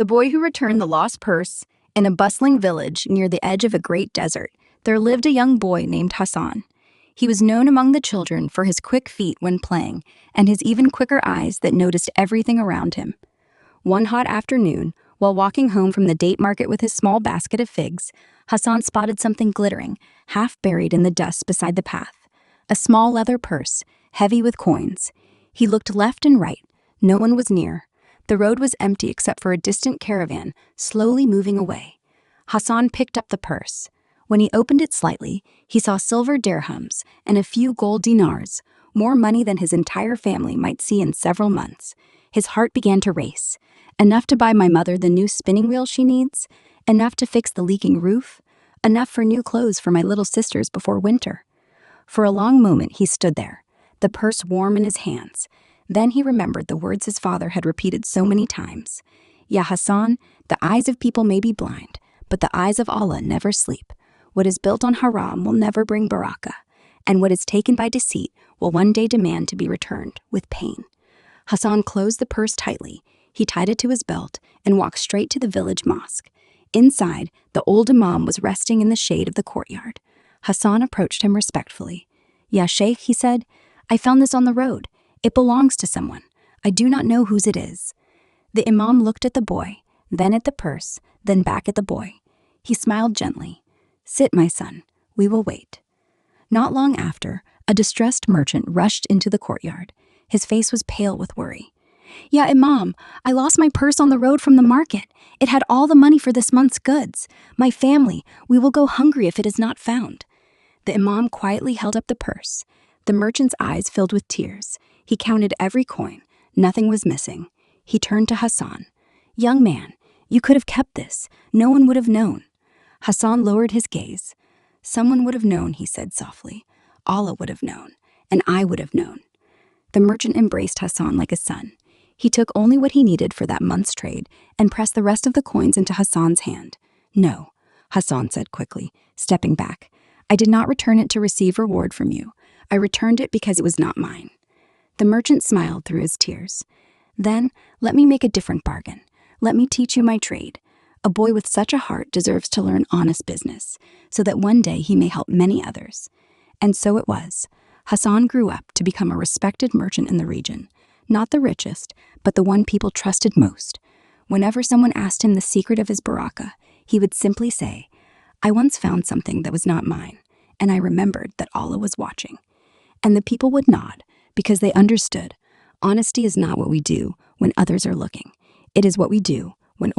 The boy who returned the lost purse. In a bustling village near the edge of a great desert, there lived a young boy named Hassan. He was known among the children for his quick feet when playing and his even quicker eyes that noticed everything around him. One hot afternoon, while walking home from the date market with his small basket of figs, Hassan spotted something glittering, half buried in the dust beside the path. A small leather purse, heavy with coins. He looked left and right. No one was near. The road was empty except for a distant caravan, slowly moving away. Hassan picked up the purse. When he opened it slightly, he saw silver dirhams and a few gold dinars, more money than his entire family might see in several months. His heart began to race. Enough to buy my mother the new spinning wheel she needs? Enough to fix the leaking roof? Enough for new clothes for my little sisters before winter? For a long moment he stood there, the purse warm in his hands. Then he remembered the words his father had repeated so many times. Ya Hassan, the eyes of people may be blind, but the eyes of Allah never sleep. What is built on haram will never bring barakah, and what is taken by deceit will one day demand to be returned with pain. Hassan closed the purse tightly. He tied it to his belt and walked straight to the village mosque. Inside, the old imam was resting in the shade of the courtyard. Hassan approached him respectfully. Ya Sheikh, he said, I found this on the road. It belongs to someone. I do not know whose it is. The imam looked at the boy, then at the purse, then back at the boy. He smiled gently. Sit, my son. We will wait. Not long after, a distressed merchant rushed into the courtyard. His face was pale with worry. Ya Imam, I lost my purse on the road from the market. It had all the money for this month's goods. My family, we will go hungry if it is not found. The imam quietly held up the purse. The merchant's eyes filled with tears. He counted every coin. Nothing was missing. He turned to Hassan. Young man, you could have kept this. No one would have known. Hassan lowered his gaze. Someone would have known, he said softly. Allah would have known, and I would have known. The merchant embraced Hassan like a son. He took only what he needed for that month's trade and pressed the rest of the coins into Hassan's hand. No, Hassan said quickly, stepping back. I did not return it to receive reward from you. I returned it because it was not mine. The merchant smiled through his tears. Then, let me make a different bargain. Let me teach you my trade. A boy with such a heart deserves to learn honest business, so that one day he may help many others. And so it was. Hassan grew up to become a respected merchant in the region. Not the richest, but the one people trusted most. Whenever someone asked him the secret of his barakah, he would simply say, I once found something that was not mine, and I remembered that Allah was watching. And the people would nod, because they understood. Honesty is not what we do when others are looking. It is what we do